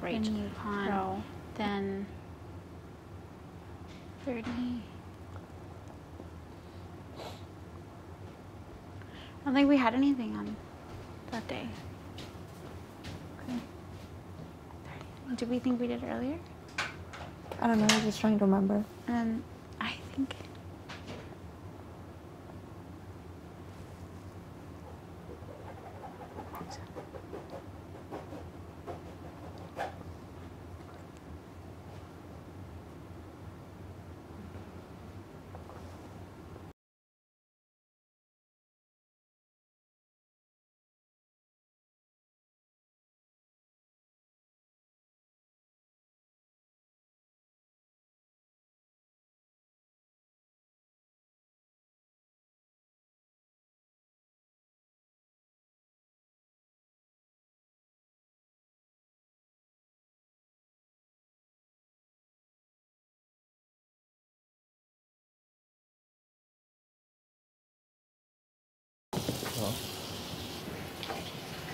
right row. Then 30. I don't think we had anything on that day. Okay. 30. Did we think we did earlier? I don't know. I was just trying to remember. And then I think.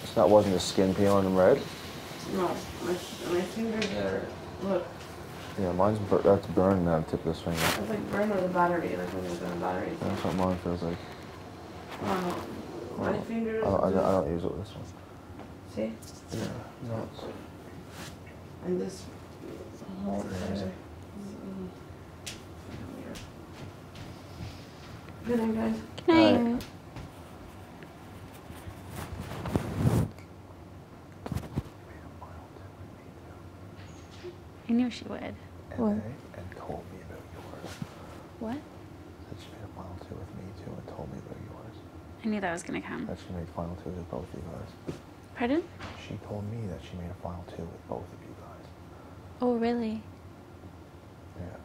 So that wasn't the skin peeling and red? No, my fingers are, look. Yeah, that's burning on the tip of this finger. It's like burn with a battery, like when there's a battery. That's what mine feels like. My fingers. I don't use it with this one. See? Yeah, no, it's... And this whole crazy. Good night, guys. Good night. I knew she would. What? And told me about yours. What? That she made a final two with me too and told me about yours. I knew that was going to come. That she made final twos with both of you guys. Pardon? She told me that she made a final two with both of you guys. Oh, really? Yeah.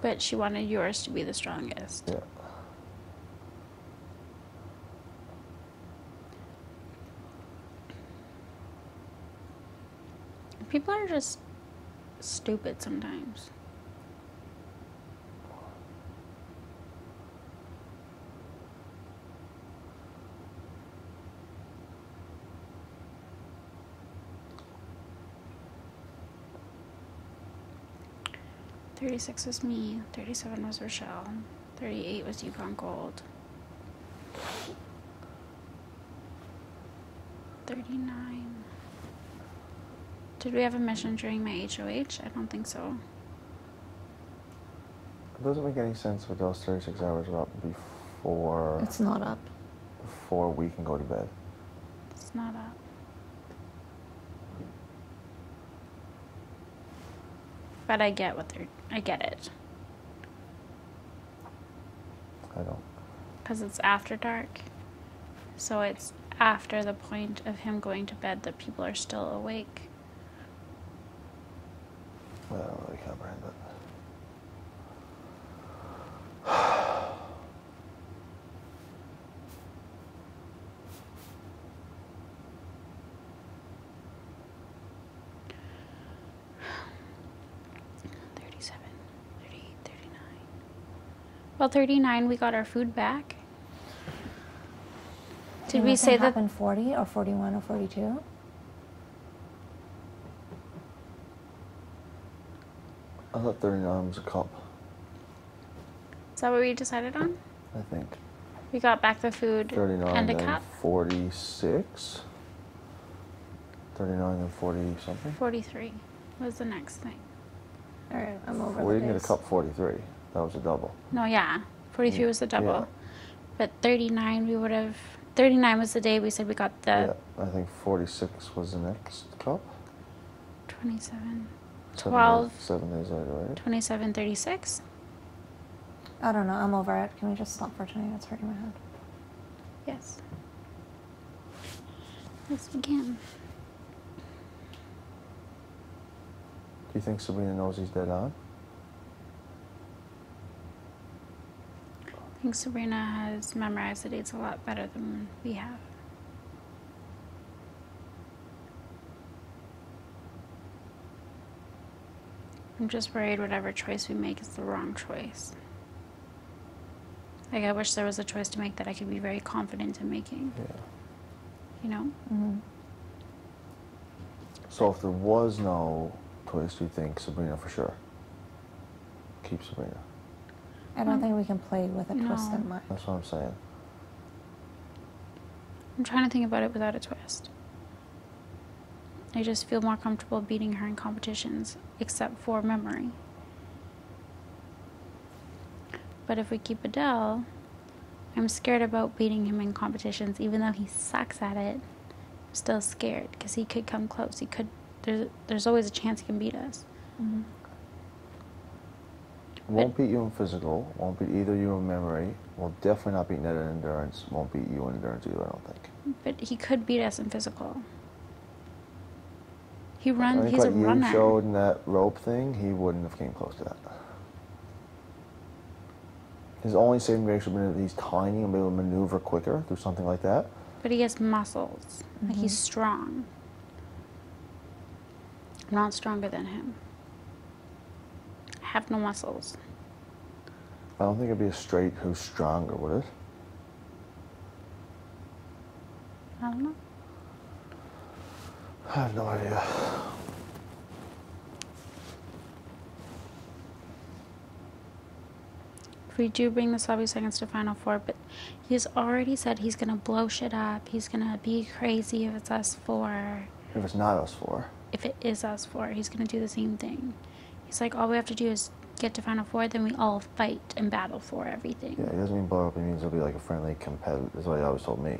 But she wanted yours to be the strongest. Yeah. People are just stupid sometimes. $36 was me, 37 was Rochelle, 38 was Yukon Gold, 39. Did we have a mission during my HOH? I don't think so. It doesn't make any sense with those 36 hours are up before... It's not up. Before we can go to bed. It's not up. But I get I get it. I don't. Because it's after dark. So it's after the point of him going to bed that people are still awake. I don't really comprehend that. Well, 39, we got our food back. Did we Nothing say that? happened 40 or 41 or 42? I thought 39 was a cup. Is that what we decided on? I think. We got back the food 39 and a and cup? 46. 39 and 40 something. 43 was the next thing. All right, I'm over We the didn't get days. a cup 43. That was a double. No, yeah. 43 was the double. Yeah. But 39, we would have... 39 was the day we said we got the... Yeah, I think 46 was the next cup. 27. 12. 7 days later, right? 27, 36. I don't know. I'm over it. Can we just stop for tonight? It's hurting my head. Yes. Yes, we can. Do you think Sabrina knows he's dead on? I think Sabrina has memorized the dates a lot better than we have. I'm just worried whatever choice we make is the wrong choice. Like, I wish there was a choice to make that I could be very confident in making. Yeah. You know? Mm-hmm. So if there was no twist, you think Sabrina for sure? Keep Sabrina. I don't think we can play with a twist No. in mind. That's what I'm saying. I'm trying to think about it without a twist. I just feel more comfortable beating her in competitions, except for memory. But if we keep Adel, I'm scared about beating him in competitions, even though he sucks at it. I'm still scared because he could come close. He could. There's always a chance he can beat us. Mm-hmm. Won't beat you in physical. Won't beat either you in memory. Will definitely not beat Ned in endurance. Won't beat you in endurance either, I don't think. But he could beat us in physical. He I runs. think He's a what you runner. showed in that rope thing, he wouldn't have came close to that. His only saving grace would have been that he's tiny and be able to maneuver quicker through something like that. But he has muscles. Like he's strong. I'm not stronger than him. I have no muscles. I don't think it'd be a straight who's stronger, would it? I don't know. I have no idea. If we do bring the sloppy seconds to Final Four, but he's already said he's gonna blow shit up. He's gonna be crazy if it's us four. If it's not us four. If it is us four, he's gonna do the same thing. He's like, all we have to do is get to Final Four, then we all fight and battle for everything. Yeah, he doesn't mean blow up. He means it'll be like a friendly competitive. That's what he always told me.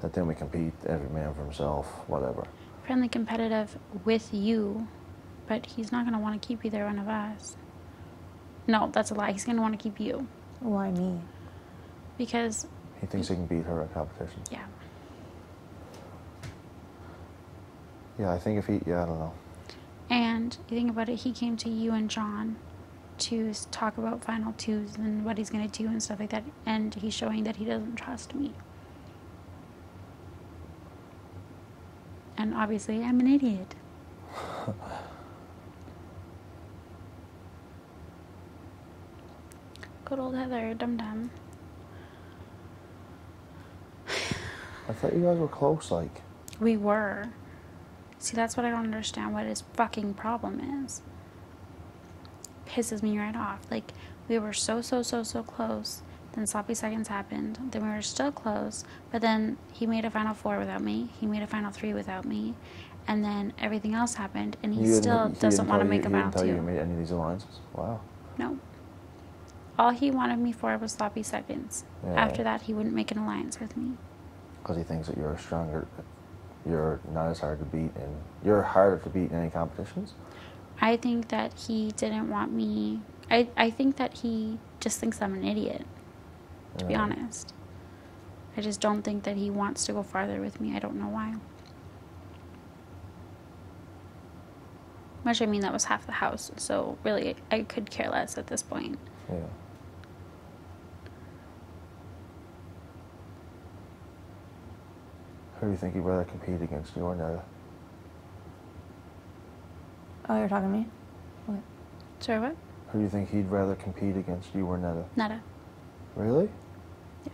That then we compete, every man for himself, whatever. Friendly competitive with you, but he's not gonna want to keep either one of us. No, that's a lie. He's gonna want to keep you. Why me? Because He thinks he can beat her at competition. yeah. Yeah, I think if he, I don't know. And you think about it, he came to you and John to talk about final twos and what he's going to do and stuff like that. And he's showing that he doesn't trust me. And obviously, I'm an idiot. Good old Heather, dum-dum. I thought you guys were close, like. We were. See, that's what I don't understand what his fucking problem is. Pisses me right off. Like, we were so close. Then sloppy seconds happened. Then we were still close. But then he made a Final Four without me. He made a Final Three without me. And then everything else happened. And he still doesn't want to make a Final Two. He didn't tell you made any of these alliances? Wow. No. All he wanted me for was sloppy seconds. Yeah. After that, he wouldn't make an alliance with me. Because he thinks that you're stronger, you're not as hard to beat, and you're harder to beat in any competitions? I think that he didn't want me. I think that he just thinks I'm an idiot, to be honest. I just don't think that he wants to go farther with me. I don't know why. Which, I mean, that was half the house, so really, I could care less at this point. Yeah. Who do you think he'd rather compete against, you or Netta? Oh, you're talking to me? What? Sorry, what? Who do you think he'd rather compete against, you or Netta? Nada. Really? Yeah.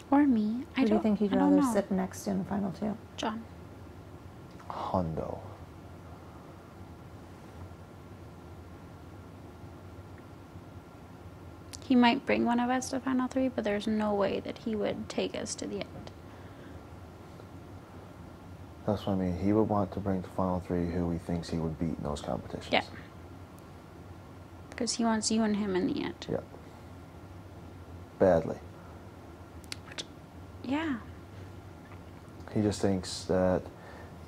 Or me. Who do you think he'd I don't rather know. sit next to in Final Two? John. Hondo. He might bring one of us to Final Three, but there's no way that he would take us to the end. That's what I mean. He would want to bring to Final Three who he thinks he would beat in those competitions. Yeah. Because he wants you and him in the end. Yeah. Badly. Yeah. He just thinks that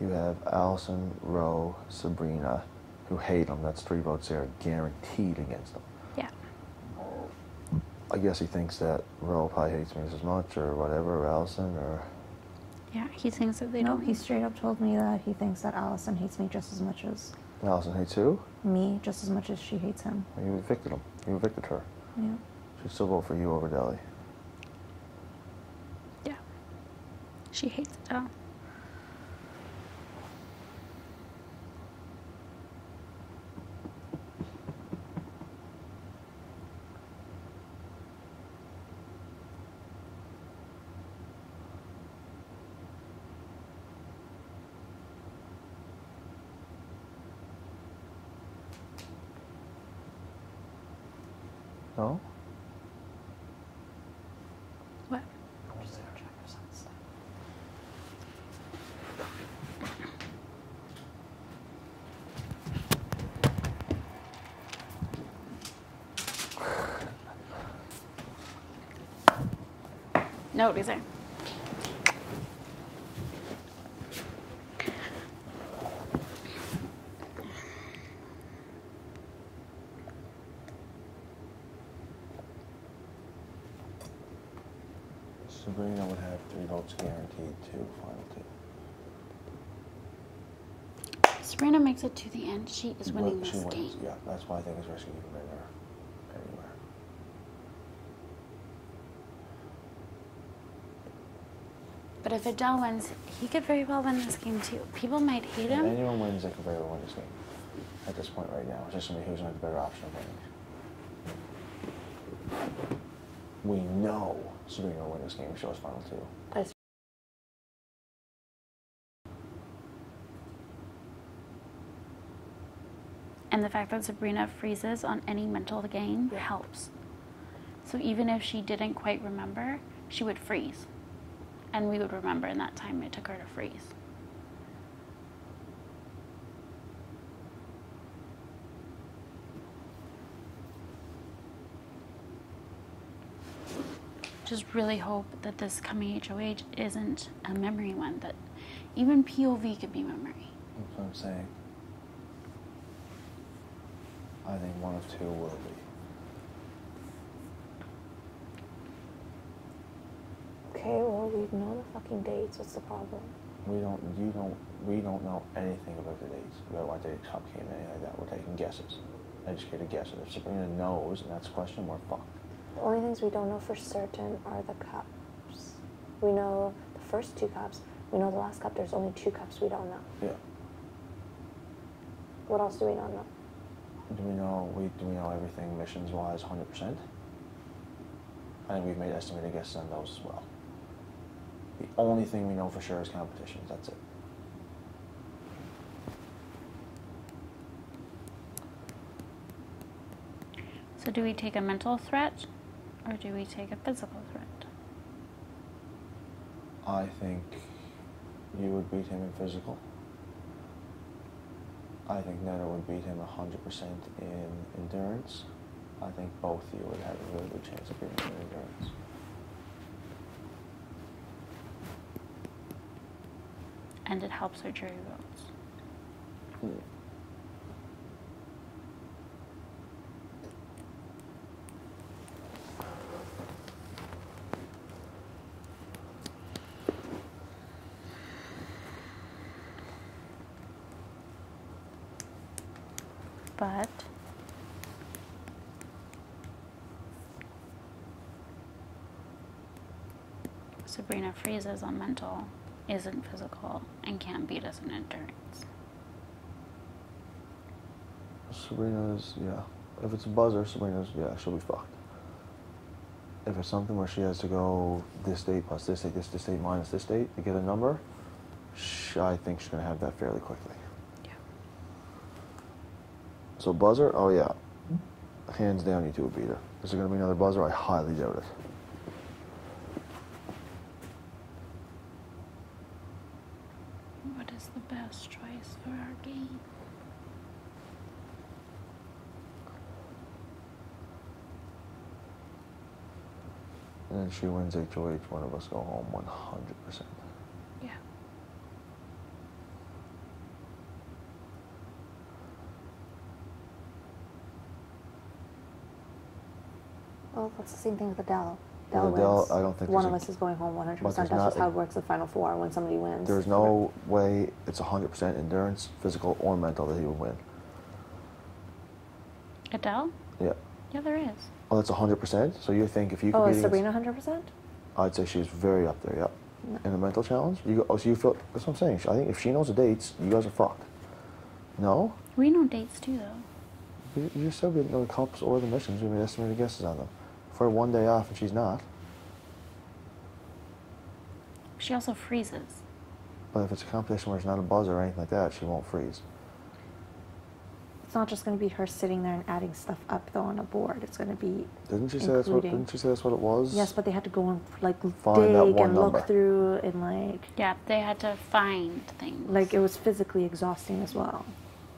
you have Allison, Roe, Sabrina, who hate him. That's 3 votes there, guaranteed against him. Yeah. I guess he thinks that Roe probably hates me as much, or whatever, or Allison, or... Yeah, he thinks that they No, don't. he straight up told me that he thinks that Allison hates me just as much as Allison hates who? me, just as much as she hates him. You evicted him. You evicted her. Yeah. She'd still vote for you over Deli. Yeah. She hates it all. No? What? I'm just gonna check for some stuff. No, these are. Sabrina would have 3 votes guaranteed to final 2. Sabrina makes it to the end. She is winning She this wins. game. Yeah, that's why I think it's risky to bring her anywhere. But if Adele wins, he could very well win this game too. People might hate If him. anyone wins, they could very well win this game. At this point right now, it's just somebody who's going to have the better option of winning. We know Sabrina will win this game if she goes final 2. And the fact that Sabrina freezes on any mental game helps. So even if she didn't quite remember, she would freeze. And we would remember in that time it took her to freeze. Just really hope that this coming HOH isn't a memory one, that even POV could be memory. That's what I'm saying. I think one of 2 will be. Okay, well, we know the fucking dates. What's the problem? We don't know anything about the dates, about what date Cup came in, anything like that. We're taking guesses, educated guesses. If Sabrina knows, and that's a question, we're fucked. The only things we don't know for certain are the cups. We know the first 2 cups. We know the last cup. There's only 2 cups we don't know. Yeah. What else do we not know? Do we know everything missions wise 100%? I think we've made estimated guesses on those as well. The only thing we know for sure is competitions. That's it. So do we take a mental threat or do we take a physical threat? I think you would beat him in physical. I think Netta would beat him 100% in endurance. I think both of you would have a really good chance of beating him in endurance. And it helps her jury votes. But Sabrina freezes on mental, isn't physical, and can't beat us in endurance. Sabrina's, yeah. If it's a buzzer, Sabrina's, yeah, she'll be fucked. If it's something where she has to go this date plus this date, this date minus this date to get a number, I think she's going to have that fairly quickly. Yeah. So buzzer, oh yeah. Hands down, you two would beat her. Is there going to be another buzzer? I highly doubt it. What is the best choice for our game? And then she wins HOH, one of us go home 100%. Yeah. Well, that's the same thing with Adele. With Adele Adele, wins. I don't think one there's of a- us is going home 100%. but That's there's just not how a- it works in Final Four when somebody wins. There's no way it's 100% endurance, physical or mental, that he would win. Adele? Yeah. Yeah, there is. Oh, that's 100%? So you think if you could Oh, beat is against- Sabrina 100%? I'd say she's very up there, yep. No. In the mental challenge? So you feel, that's what I'm saying. I think if she knows the dates, you guys are fucked. No? We know dates too, though. You still didn't know the cups or the missions. We made estimated guesses on them. For one day off and she's not. She also freezes. But if it's a competition where it's not a buzzer or anything like that, she won't freeze. It's not just going to be her sitting there and adding stuff up though on a board. It's going to be Didn't she say that's what? Didn't she say that's what it was? Yes, but they had to go and like Find that dig one and number. look through and like. Yeah, they had to find things. Like it was physically exhausting as well.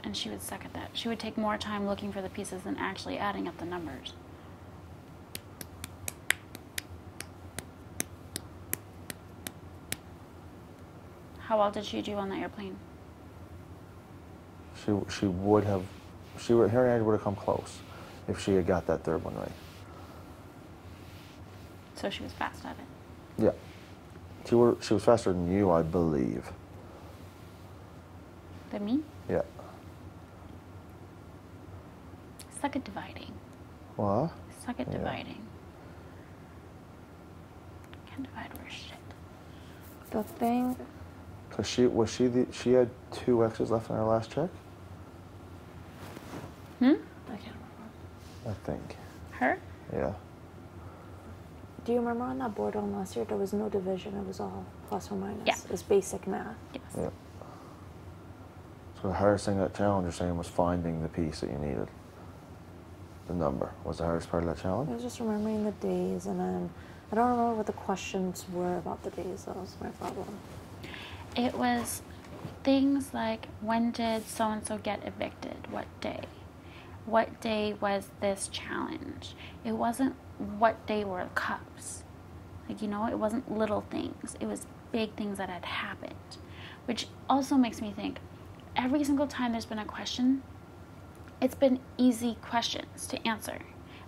And she would suck at that. She would take more time looking for the pieces than actually adding up the numbers. How well did she do on the airplane? She would have, her and I would have come close if she had got that third one right. So she was fast at it. Yeah. She was faster than you, I believe. Than me? Yeah. Suck at dividing. What? Suck at Yeah. dividing. Can't divide worse shit. The thing. Cause she had 2 X's left in her last check. I can't remember. I think. Her? Yeah. Do you remember on that boredom last year there was no division? It was all plus or minus. Yeah. It was basic math. Yes. Yeah. So the hardest thing that challenge you're saying was finding the piece that you needed. The number was the hardest part of that It challenge. was just remembering the days, and then I don't remember what the questions were about the days. That was my problem. It was things like, when did so-and-so get evicted? What day? What day was this challenge? It wasn't what day were cups. Like, you know, it wasn't little things. It was big things that had happened. Which also makes me think, every single time there's been a question, it's been easy questions to answer.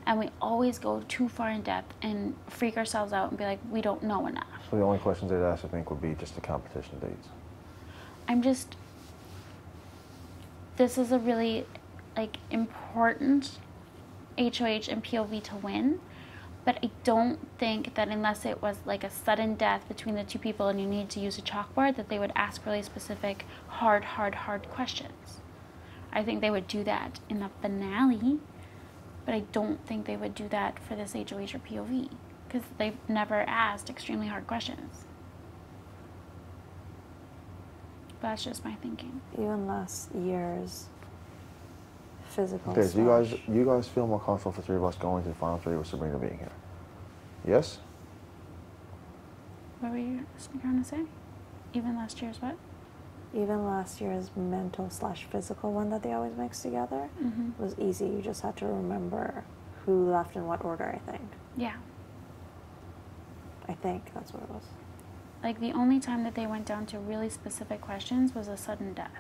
And we always go too far in depth and freak ourselves out and be like, we don't know enough. So the only questions they'd ask, I think, would be just the competition dates. This is a really, like, important HOH and POV to win. But I don't think that unless it was like a sudden death between the 2 people and you need to use a chalkboard, that they would ask really specific, hard questions. I think they would do that in the finale, but I don't think they would do that for this HOH or POV, because they've never asked extremely hard questions. But that's just my thinking. Even last year's physical Okay, stuff. so you guys feel more comfortable for 3 of us going to the final 3 with Sabrina being here? Yes? What were you trying to say? Even last year's what? Even last year's mental/physical one that they always mix together was easy. You just had to remember who left in what order, I think. Yeah. I think that's what it was. Like, the only time that they went down to really specific questions was a sudden death.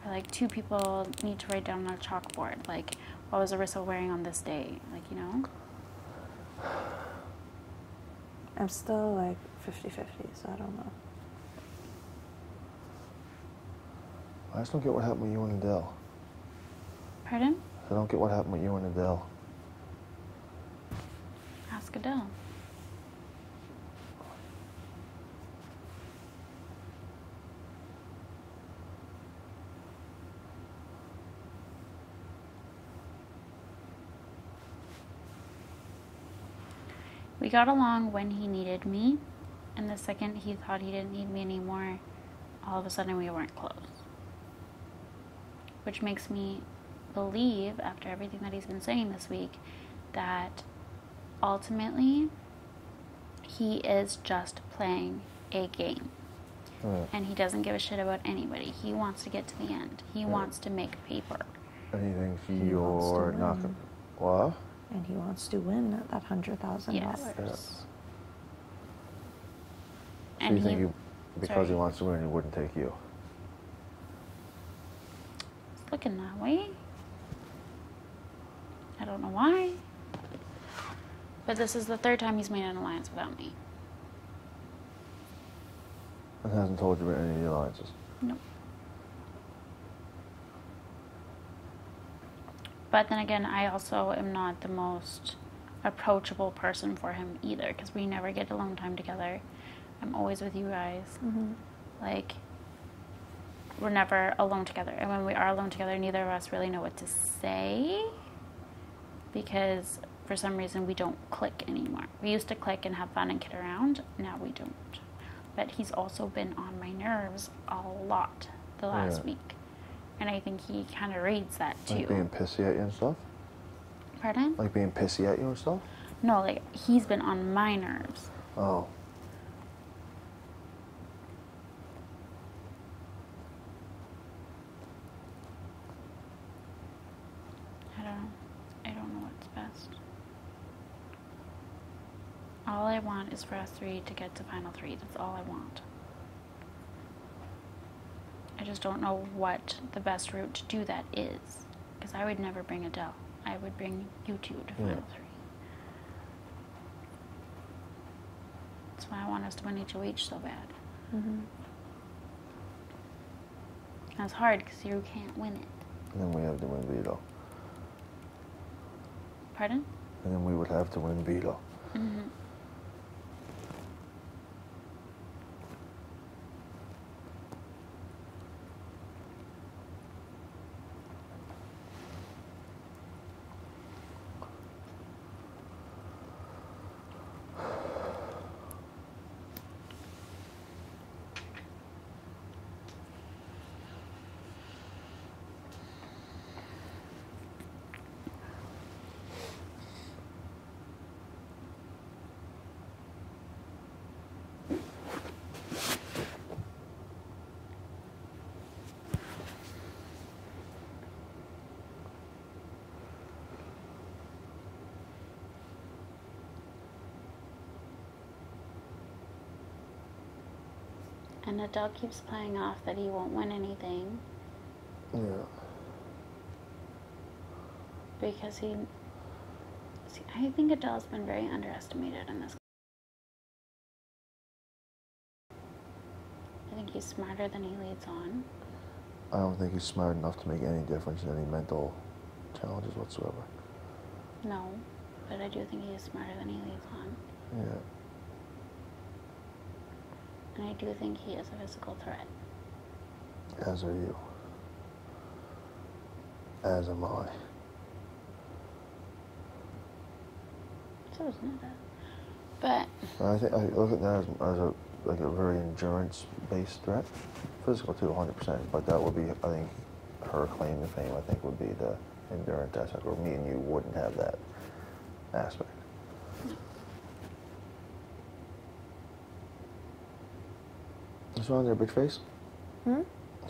Or, like, 2 people need to write down on a chalkboard, like, what was Arissa wearing on this day? Like, you know? I'm still like 50-50, so I don't know. I just don't get what happened with you and Adele. Pardon? I don't get what happened with you and Adele. Ask Adele. We got along when he needed me, and the second he thought he didn't need me anymore, all of a sudden we weren't close. Which makes me believe, after everything that he's been saying this week, that ultimately he is just playing a game. Right. And he doesn't give a shit about anybody. He wants to get to the end. He wants to make paper. Anything He wants to you're win. not going. What? And he wants to win at that $100,000. Yes. Yeah. So And you think he, because he wants to win, he wouldn't take you? it's looking that way. I don't know why. But this is the 3rd time he's made an alliance without me. And hasn't told you about any of the alliances? Nope. But then again, I also am not the most approachable person for him either, because we never get alone time together. I'm always with you guys. Like, we're never alone together. And when we are alone together, neither of us really know what to say, because for some reason we don't click anymore. We used to click and have fun and kid around. Now we don't. But he's also been on my nerves a lot the last week. And I think he kind of reads that too. Like being pissy at you and stuff? Pardon? Like being pissy at you and stuff? No, like he's been on my nerves. Oh. I don't know what's best. All I want is for us three to get to final three. That's all I want. I just don't know what the best route to do that is. Because I would never bring Adele. I would bring you two to final three. That's why I want us to win each so bad. Mm-hmm. That's hard because you can't win it. And then we have to win veto. Pardon? And then we would have to win veto. Mm-hmm. And Adele keeps playing off that he won't win anything. Yeah. Because he... See, I think Adele's been very underestimated in this. I think he's smarter than he leads on. I don't think he's smart enough to make any difference in any mental challenges whatsoever. No, but I do think he is smarter than he leads on. Yeah. And I do think he is a physical threat. As are you. As am I. So isn't it? But I think I look at that as a like a very endurance-based threat. Physical too, 100%. But that would be, I think, her claim to fame. I think would be the endurance aspect. Or me and you wouldn't have that aspect. What's wrong there, bitch face? Hmm?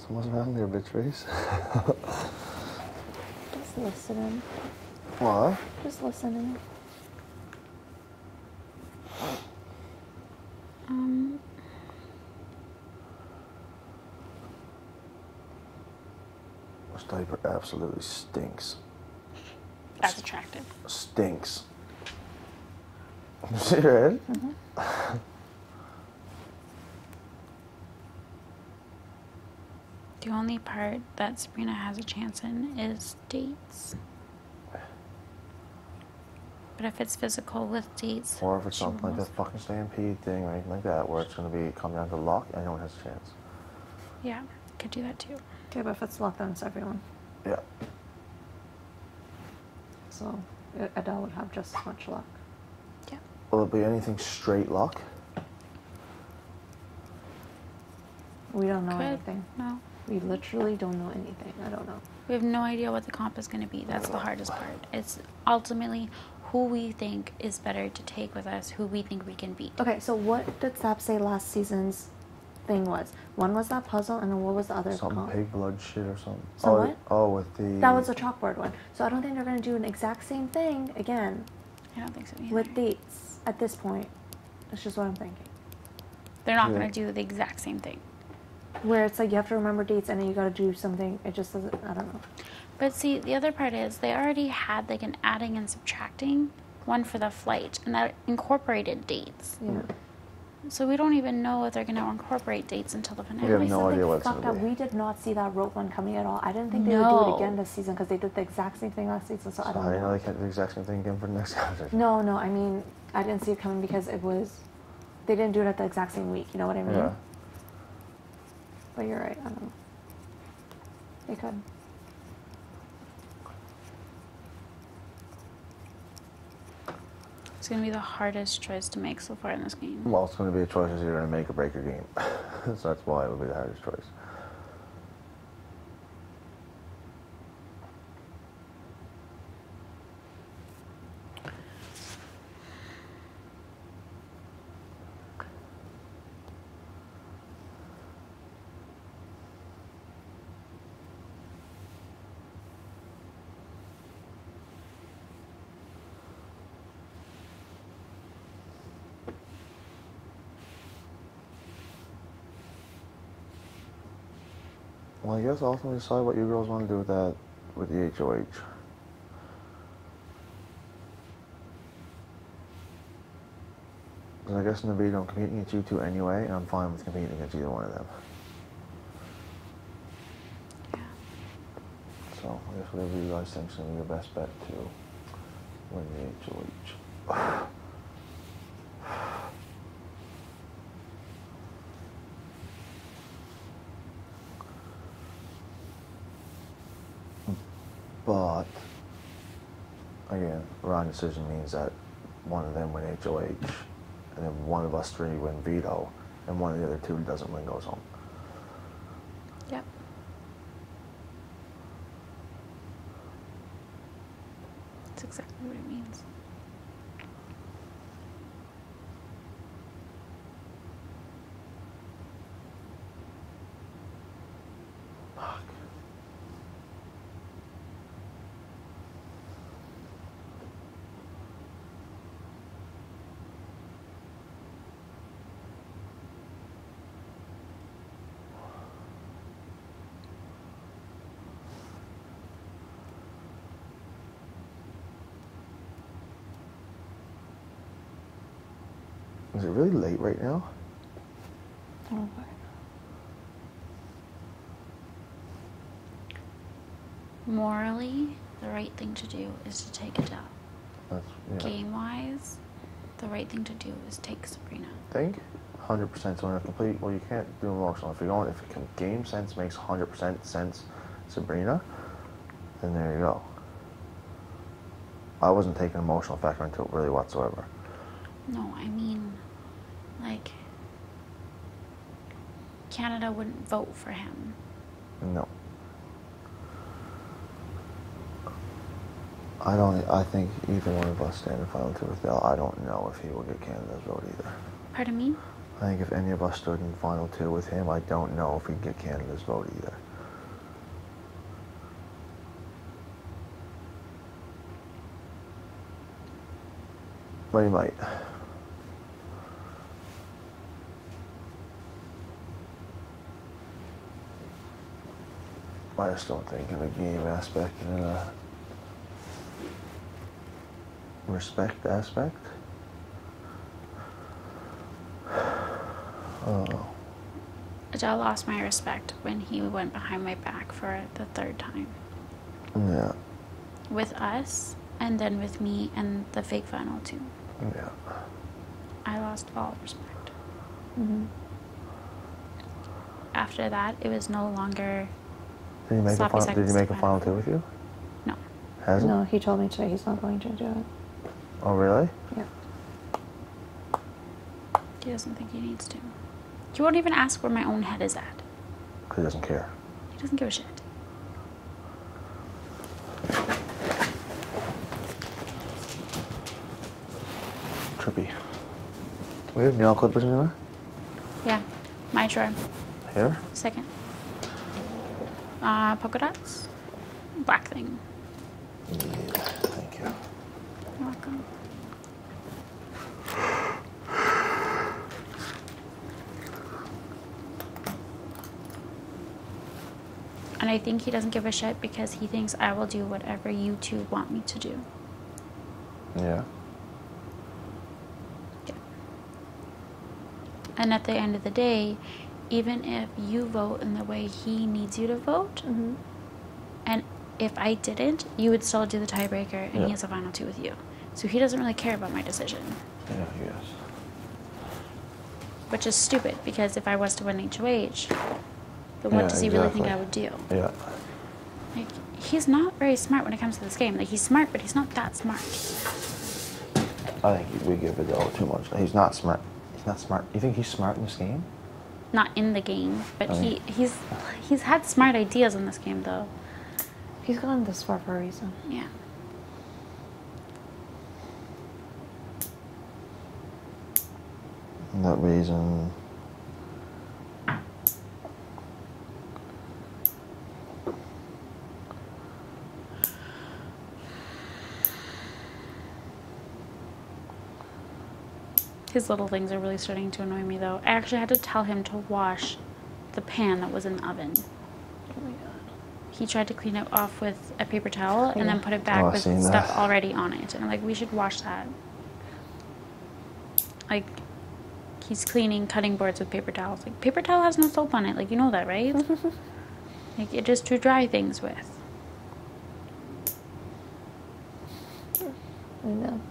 What's wrong there, bitch face? Just listening. What? Just listening. This diaper absolutely stinks. that's attractive. Stinks. You see your head? Mm-hmm. The only part that Sabrina has a chance in is dates. But if it's physical with dates, Or if it's she something like will- this fucking stampede thing or anything like that, where it's going to be come down to luck, anyone has a chance. Yeah, could do that too. Okay, but if it's luck, then it's everyone. Yeah. So Adele would have just as much luck. Yeah. Will it be anything straight luck? We don't know Could. anything. No. We literally don't know anything. I don't know. We have no idea what the comp is going to be. That's the hardest part. It's ultimately who we think is better to take with us, who we think we can beat. Okay, so what did Sap say last season's thing was? One was that puzzle, and then what was the other? Some pig blood shit or something. So oh, what? Oh, with the... That was the chalkboard one. So I don't think they're going to do an exact same thing again I don't think so either. with dates at this point. That's just what I'm thinking. They're not Yeah. going to do the exact same thing. Where it's like you have to remember dates and then you got to do something. It just doesn't, I don't know. But see, the other part is they already had like an adding and subtracting one for the flight, and that incorporated dates. Yeah. So we don't even know if they're going to incorporate dates until the finale. We have Really no something idea what it's fucked gonna up. be. We did not see that rope one coming at all. I didn't think they would do No. it again this season because they did the exact same thing last season. So I So don't how do you know know. they can't do the exact same thing again for the next episode? No, I mean, I didn't see it coming because it was, they didn't do it at the exact same week. You know what I mean? Yeah. But you're right. I don't know. They could. It's going to be the hardest choice to make so far in this game. Well, it's going to be a choice as you're going to make or break your game. So that's why it would be the hardest choice. Well, I guess ultimately decide what you girls want to do with that, with the HOH. Because I guess in the video I'm competing against you two anyway, and I'm fine with competing against either one of them. Yeah. So I guess whatever you guys think is going to be your best bet to win the HOH. But, again, round decision means that one of them win HOH, and then one of us three win veto, and one of the other two doesn't win goes home. Yep. That's exactly what it means. Fuck. Is it really late right now? Oh, boy. Morally, the right thing to do is to take Adele. That's, yeah. Game-wise, the right thing to do is take Sabrina. Think 100% so in a complete. Well, you can't do emotional. If you're going, if game sense makes 100% sense, Sabrina, then there you go. I wasn't taking emotional factor into it really whatsoever. No, I mean, like, Canada wouldn't vote for him. No. I think either one of us stand in final two with Dell. I don't know if he will get Canada's vote either. Pardon me? I think if any of us stood in final two with him, I don't know if he'd get Canada's vote either. But he might. I just don't think in a game aspect and in a respect aspect. Oh. Adele lost my respect when he went behind my back for the third time. Yeah. With us, and then with me and the fake final too. Yeah. I lost all respect. Mm-hmm. After that, it was no longer Did he make sloppy a seconds to final two with you? No. Hasn't? No, he told me today he's not going to do it. Oh, really? Yeah. He doesn't think he needs to. He won't even ask where my own head is at. Because he doesn't care. He doesn't give a shit. Trippy. Do we have nail clippers anywhere? Yeah. My drawer. Here? Second. Polka dots. Black thing. Yeah, thank you. You're welcome. And I think he doesn't give a shit because he thinks I will do whatever you two want me to do. Yeah. Yeah. And at the end of the day, even if you vote in the way he needs you to vote, Mm-hmm. and if I didn't, you would still do the tiebreaker and Yeah. he has a final two with you. So he doesn't really care about my decision. Yeah, yes. Which is stupid because if I was to win HOH, then what Yeah, does he really think exactly. I would do? Yeah. Like, he's not very smart when it comes to this game. Like, he's smart, but he's not that smart. I think we give Adele too much. He's not smart. He's not smart. You think he's smart in this game? Not in the game, but I mean- he's had smart ideas in this game, though. He's gone this far for a reason. Yeah. And that reason. His little things are really starting to annoy me, though. I actually had to tell him to wash the pan that was in the oven. he tried to clean it off with a paper towel and then put it back I've with seen stuff that. already on it. And I'm like, we should wash that. Like, he's cleaning cutting boards with paper towels. Like, paper towel has no soap on it. Like, you know that, right? Like, it just to dry things with. I know.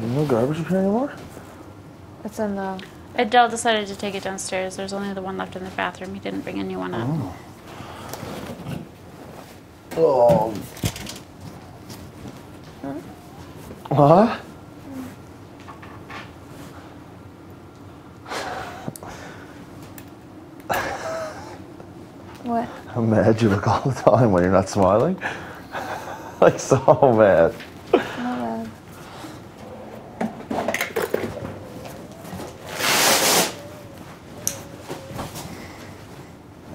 No garbage up here anymore? It's in the. Adele decided to take it downstairs. There's only the one left in the bathroom. He didn't bring a new one up. Oh. What? What? How mad you look all the time when you're not smiling. Like, so mad. Not bad.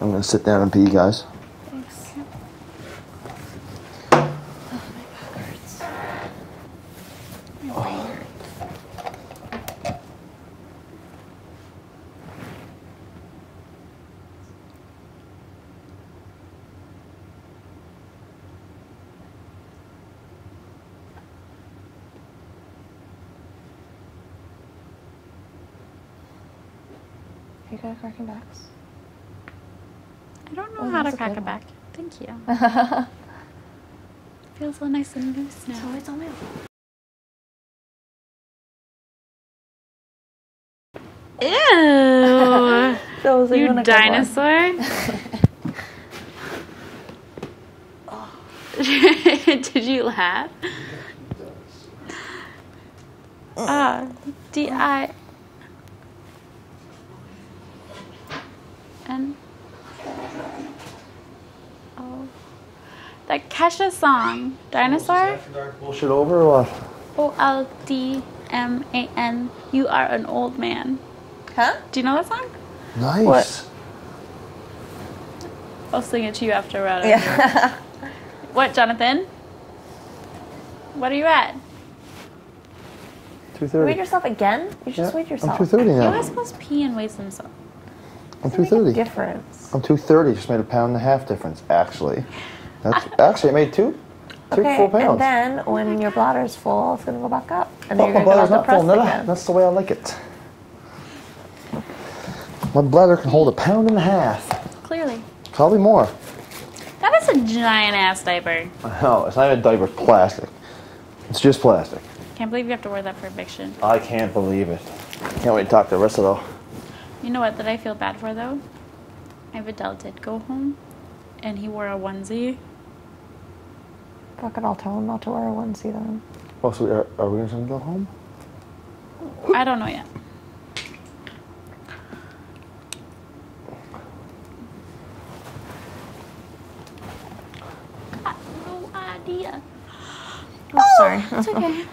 I'm gonna sit down and pee, guys. Thanks. Oh, my back hurts. You got cracking backs? I don't know Oh, how to that's a crack good it one. back. Thank you. Feels so nice and loose now. So it's on my. Ew! That was You even a good one. dinosaur! Did you laugh? D-I... N... Oh. That Kesha song. Dinosaur? Bullshit over or what? O-L-D-M-A-N. You are an old man. Huh? Do you know that song? Nice. What? I'll sing it to you after we're out of here. Yeah. What, Jonathan? What are you at? 2:30. Weighed yourself again? You just weighed yourself. I'm 2:30 You now. guys supposed to pee and weigh some stuff. I'm Doesn't make a 2:30. difference. I'm 2:30. Just made £1.5 pound difference, actually. That's actually, I made two full Okay, pounds. and then when your bladder's full, it's gonna go back up, and then Oh, you're my gonna bladder's get all not full. depressed No, again. that's the way I like it. My bladder can hold £1.5 pounds. Clearly. Probably more. That is a giant ass diaper. No, it's not even a diaper. It's plastic. It's just plastic. Can't believe you have to wear that for eviction. I can't believe it. Can't wait to talk to Arissa, though. You know what that I feel bad for though? If Adele did go home and he wore a onesie. Fuck it, I'll tell him not to wear a onesie then. Oh, so are we going to go home? I don't know yet. I have no idea. Oh, sorry. It's okay.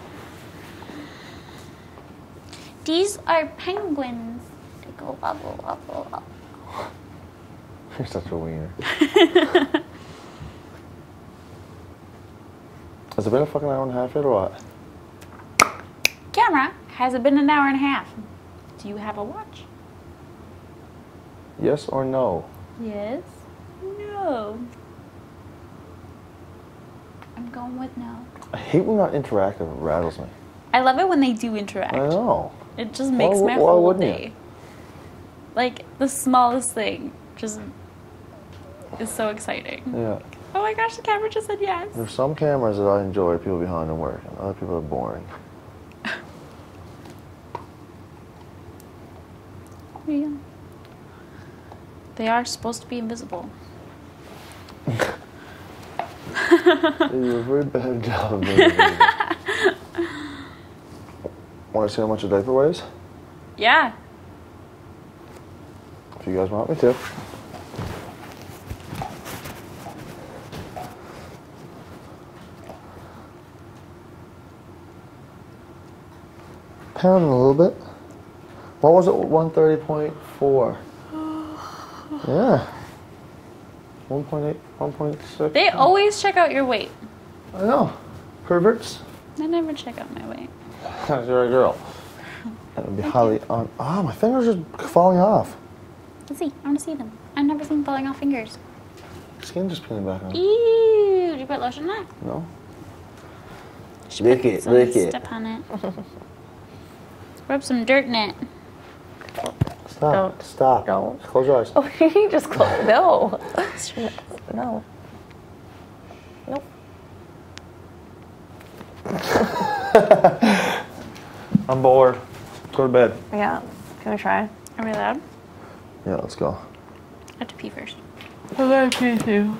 These are penguins. They go bubble, bubble, bubble. You're such a wiener. Has it been a fucking hour and a half yet, or what? Camera, has it been an hour and a half? Do you have a watch? Yes or no? Yes. No. I'm going with no. I hate when they're not interactive. It rattles me. I love it when they do interact. I know. It just makes my why whole wouldn't you? day. Like, the smallest thing just is so exciting. Yeah. Oh my gosh, the camera just said yes. There's some cameras that I enjoy, people behind them work, and other people are boring. Yeah. They are supposed to be invisible. You do a very bad job of making it. Want to see how much a diaper weighs? Yeah. If you guys want me to. Pounding a little bit. What was it? 130.4. Yeah. 1.8, 1.6. They always check out your weight. I know. Perverts. They never check out my weight. You're a girl. That would be highly on. Ah, my fingers are falling off. Let's see. I want to see them. I've never seen falling off fingers. Skin just peeling back on. Ew. Did you put lotion on it? No. Lick it. Step on it. Rub some dirt in it. Stop. Don't. Stop. Don't. Close your eyes. Oh, you just close. No. No. Nope. I'm bored. Go to bed. Yeah. Can we try? Are we allowed? Yeah, let's go. I have to pee first. I like pee too.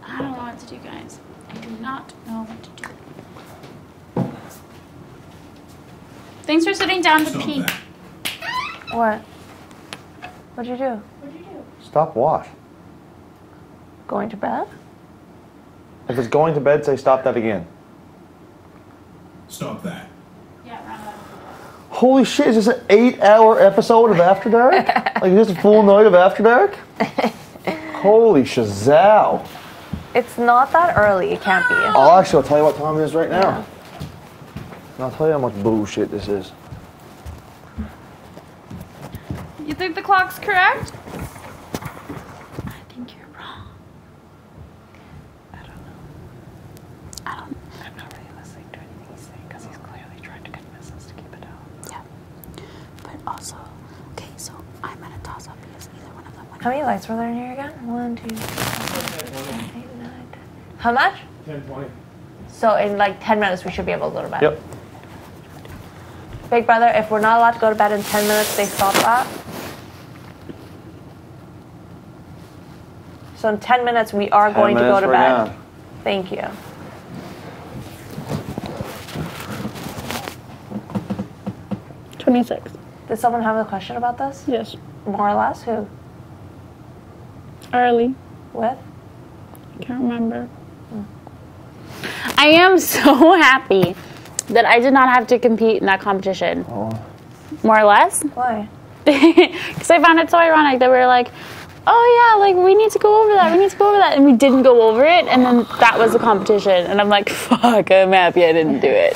I don't know what to do, guys. I do not know what to do. Thanks for sitting down to Stop pee. that. What? What'd you do? Stop what? Going to bed? If it's going to bed, say stop that again. Stop that. Yeah, round up. Holy shit, is this an 8-hour episode of After Dark? Like, is this a full night of After Dark? Holy shazao. It's not that early. It can't be. Oh, actually, I'll tell you what time it is right now. And I'll tell you how much bullshit this is. You think the clock's correct? I think you're wrong. I don't know. I don't. I'm not really listening to anything he's saying because he's clearly trying to convince us to keep it out. Yeah. But also, okay, so I'm gonna toss up because either one of them. How many lights were there in here again? 1, 2, 3, 4, 5, 6, 7, 8, 9, 10. How much? 10, 20. So in like 10 minutes, we should be able to go to bed. Yep. Big brother, if we're not allowed to go to bed in 10 minutes, they stop that. So in 10 minutes, we are going to go to bed. Now. Thank you. $26. Did someone have a question about this? Yes. More or less? Who? Early. With? Can't remember. I am so happy that I did not have to compete in that competition. Oh. More or less. Why? Because I found it so ironic that we were like, oh yeah, like we need to go over that, and we didn't go over it, and then that was the competition, and I'm like, fuck, I'm happy I didn't do it.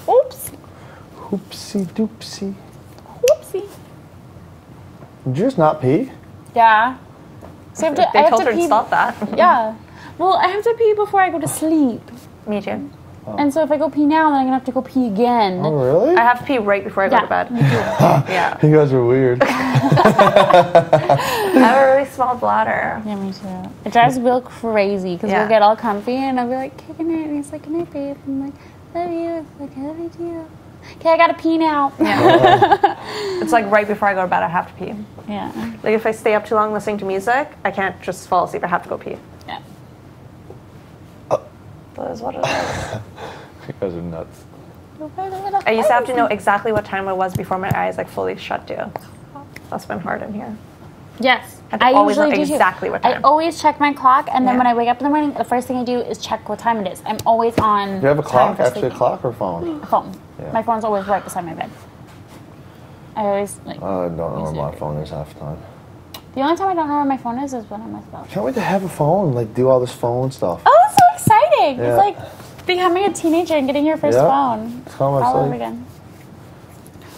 Oops. Oopsie doopsie. Whoopsie. Did you just not pee? Yeah. So I have to, They I have told to her to pee. stop that. Yeah. Well, I have to pee before I go to sleep. Me too. And so if I go pee now, then I'm going to have to go pee again. Oh, really? I have to pee right before I go to bed. Yeah. You guys are weird. I have a really small bladder. Yeah, me too. It drives Will crazy because Yeah. we'll get all comfy and I'll be like, okay, good night. And he's like, good night, babe. I'm like, love you. He's like, I love you too. Okay, I got to pee now. It's like right before I go to bed, I have to pee. Yeah. Like if I stay up too long listening to music, I can't just fall asleep. I have to go pee. Yeah. That is what it is. You guys are nuts. I used to have to know exactly what time it was before my eyes like fully shut too. That's been hard in here. Yes. I have to always know usually do too. exactly what I time. always check my clock, and then Yeah. when I wake up in the morning, the first thing I do is check what time it is. I'm always on. Do you have a time clock? for Actually, a sleeping. clock or phone? Phone. Yeah. My phone's always right beside my bed. I always like. I don't know use where my it. phone is half the time. The only time I don't know where my phone is when I'm with Bill. Can't wait to have a phone, like do all this phone stuff. Oh, it's so exciting! Yeah. It's like becoming a teenager and getting your first Yeah. phone. It's how much All over like, again.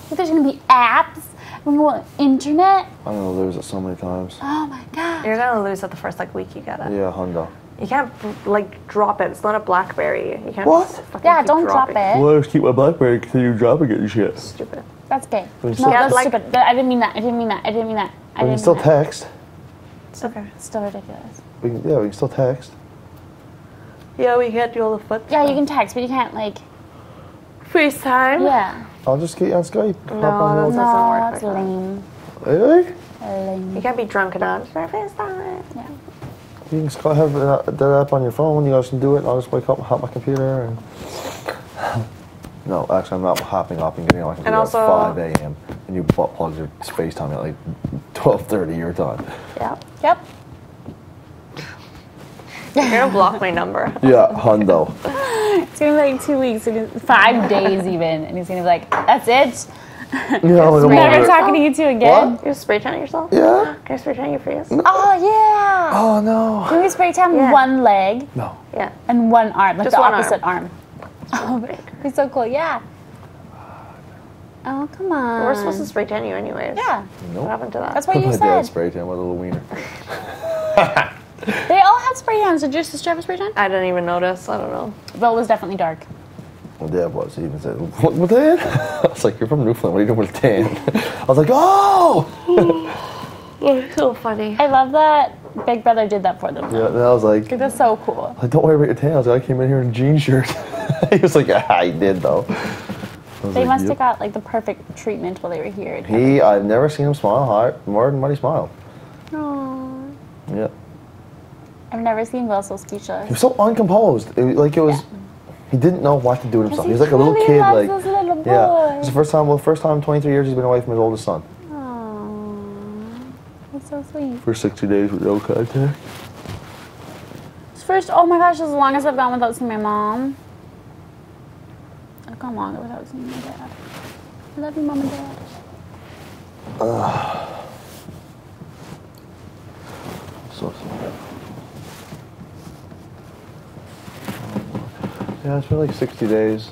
But there's gonna be apps. We're gonna go on internet. I'm gonna lose it so many times. Oh my god. You're gonna lose it the first like week you get it. Yeah, Hundo. You can't like drop it. It's not a BlackBerry. You can't. What? just fucking Yeah, keep don't drop dropping it. Well, I just keep my BlackBerry and continue dropping it and shit. Stupid. That's gay. We No, still- that's like- stupid. I didn't mean that. I didn't mean that. I didn't mean that. I We didn't can still mean that. text. It's okay. It's still ridiculous. We can still text. Yeah, we can't do all the foot. Yeah, you can text, but you can't like. FaceTime. Yeah. I'll just get you on Skype. No, Hop on that's the not- No, work that's like that. lame. Really? Lame. You can't be drunk enough. FaceTime. Yeah. You can just have that app on your phone. You guys can do it. I'll just wake up, hop my computer, and no, actually, I'm not hopping up and getting on my computer also- at 5 a.m. and you butt plug your FaceTime at like 12:30 your time. Yeah. Yep. You're gonna block my number. Yeah, hundo. It's gonna be like 2 weeks, 5 days even, and he's gonna be like, "That's it. Yeah, I'm Never talking to you two again." What? You spray tan yourself? Yeah. Can I spray tan your face? Oh yeah. Oh no. Can we spray tan Yeah. one leg No. Yeah. and one arm, like Just the one opposite arm? Oh, it's so cool. Yeah. Oh come on. We're supposed to spray tan you anyways. Yeah. What happened to that? That's what you My dad said. spray tan with a little wiener. They all had spray tans. Did your sister have a spray tan? I didn't even notice. I don't know. Well, it was definitely dark. My dad was. He even said, "What with tan?" I was like, "You're from Newfoundland. What are you doing with tan?" I was like, "Oh." You're so funny. I love that Big Brother did that for them. Yeah. And I was like, That's so cool. "Don't worry about your tan." I was like, "I came in here in a jean shirt." He was like, "Yeah, I did though." I was They like, must "Yep." have got like the perfect treatment while they were here. I've never seen him smile hard, more than what he smiled. Aww. Yeah. I've never seen Will so He speechless. was so uncomposed. He didn't know what to do with himself. He was like a little really kid. loves Like, this little yeah. boy. It's the first time in 23 years he's been away from his oldest son. Aww. That's so sweet. For 60 days with no contact. It's first, oh my gosh, as long as I've gone without seeing my mom. I've gone longer without seeing my dad. I love you, Mom and Dad. So sorry. Yeah, it's been like 60 days.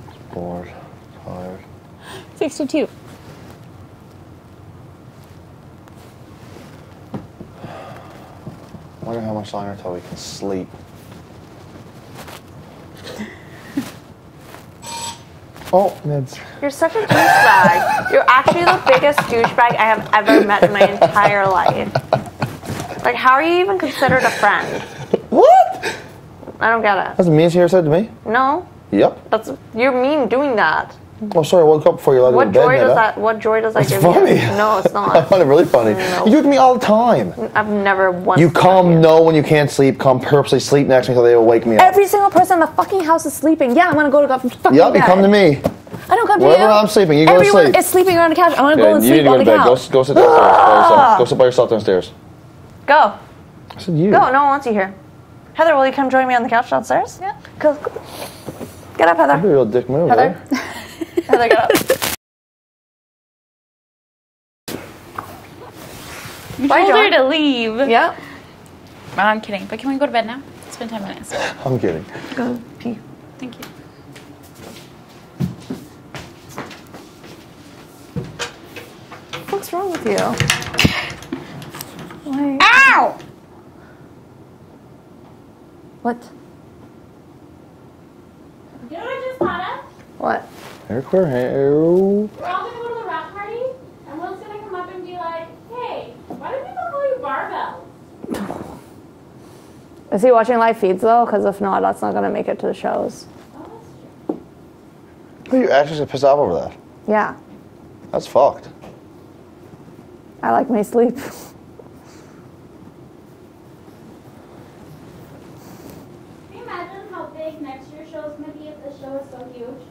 Just bored, tired. 62. I wonder how much longer until we can sleep. Oh, Ned's. You're such a douchebag. You're actually the biggest douchebag I have ever met in my entire life. Like, how are you even considered a friend? What? I don't get it. That's the meanest you ever said to me? No, Yep. you're mean doing that. Oh, sorry, I woke up before you allowed What to go to joy bed, does Neda. that? What joy does that It's give funny. you? No, it's I not. find it really funny. No. You do it to me all the time. I've never once. You done come, it. know when you can't sleep, come purposely sleep next to me until they will wake me up. Every single person in the fucking house is sleeping. Yeah, I'm gonna go to fucking Yep, bed. you come to me. I don't come to Wherever you. I'm sleeping, you go to Everyone sleep. is sleeping around the couch. I'm gonna go and you need sleep to go on to the bed. couch. Go sit downstairs by yourself. Go sit by yourself downstairs. Go. I said you. Go. No one wants you here. Heather, will you come join me on the couch downstairs? Yeah. Go. Get up, That'd be Heather. a real dick move, Heather. right? Heather, get up. You Bye, told her John. to leave. Yeah. No, I'm kidding. But can we go to bed now? It's been 10 minutes. I'm kidding. Go pee. Thank you. What's wrong with you? Like, Ow! what? You know what I just thought of? What? Hair queer hair. We're all gonna go to the rap party, and Will's gonna come up and be like, "Hey, why do people call you barbell?" Is he watching live feeds though? Because if not, that's not gonna make it to the shows. Oh, that's true. Are you actually so pissed off over that? Yeah. That's fucked. I like my sleep. Can you imagine how big next year's show is gonna be if the show is so huge?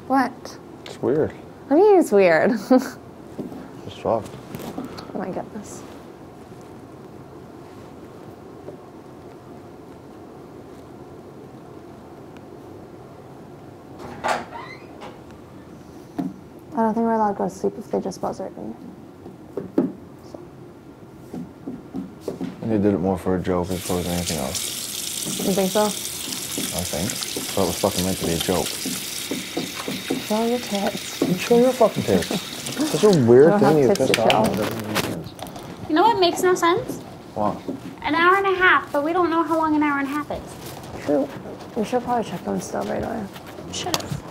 What? It's weird. What do you mean it's weird? It's fucked. Oh my goodness. I don't think we're allowed to go to sleep if they just buzz at me. And they did it more for a joke as opposed to anything else. You think so? I think. So it was fucking meant to be a joke. Show your tits. You show your fucking tits. Such a weird I don't thing you have tits pissed to off. show. It doesn't make sense. You know what makes no sense? What? An hour and a half, but we don't know how long an hour and a half is. True. We should probably check them still right away. Should have.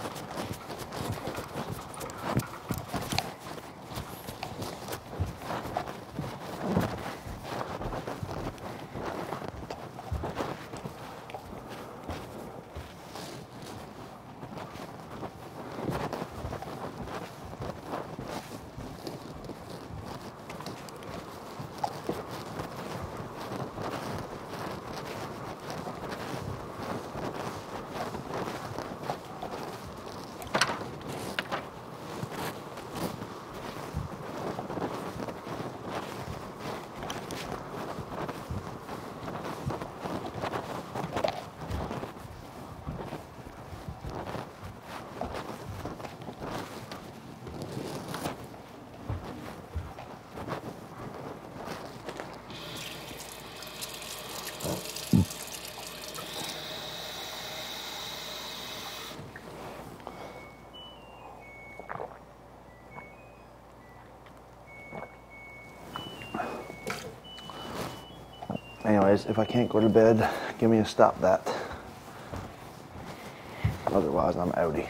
guys, if I can't go to bed, give me a stop that. Otherwise, I'm outie.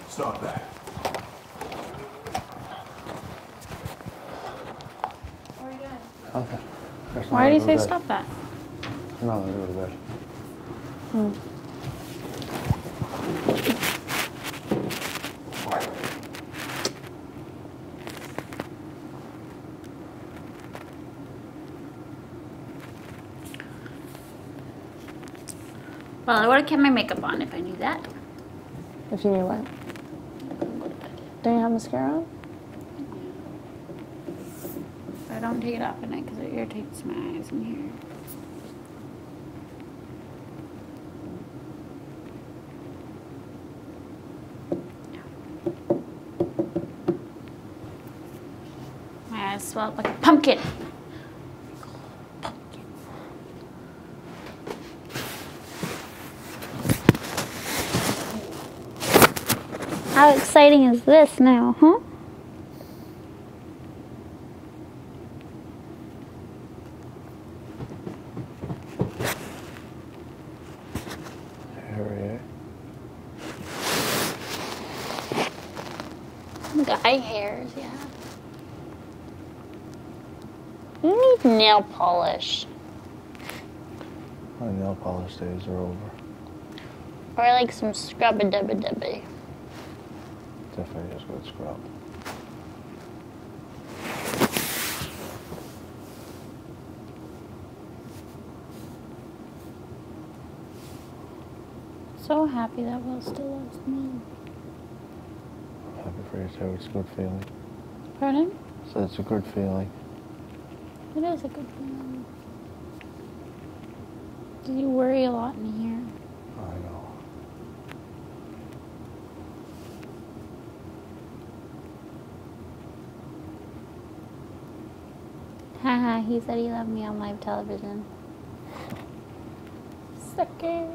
Stop that. What are you doing? Okay. Why do you say stop that? I'm not gonna go to bed. Well, I would have kept my makeup on if I knew that. If you knew what? Don't you have mascara on? But I don't take it off at night because it irritates my eyes in here. My eyes swell up like a pumpkin. How exciting is this now, huh? Hairy, Guy hairs, yeah. You need nail polish. My nail polish days are over. Or like some scrub-a-dubba-dubby. Definitely just good scrub. So happy that Will still loves me. Happy for you too. It's a good feeling. Pardon? So it's a good feeling. It is a good feeling. Do you worry a lot in here? I know. Haha, he said he loved me on live television. Sucker.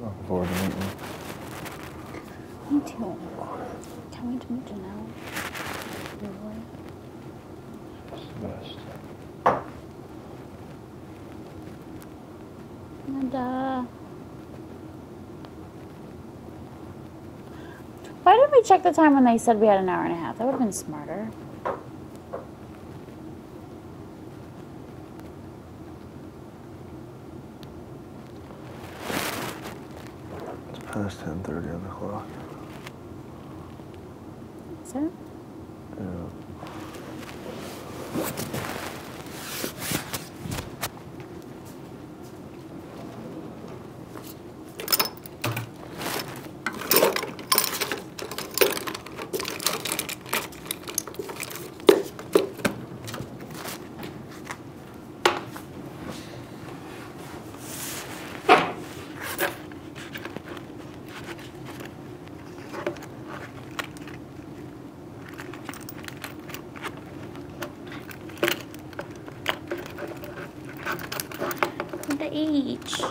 Looking forward to meeting you. Me too. Can't wait to meet Janelle. Really? It's the best. And, why didn't we check the time when they said we had an hour and a half? That would have been smarter. It's past 10:30 on the clock. Is it? Yeah. The H.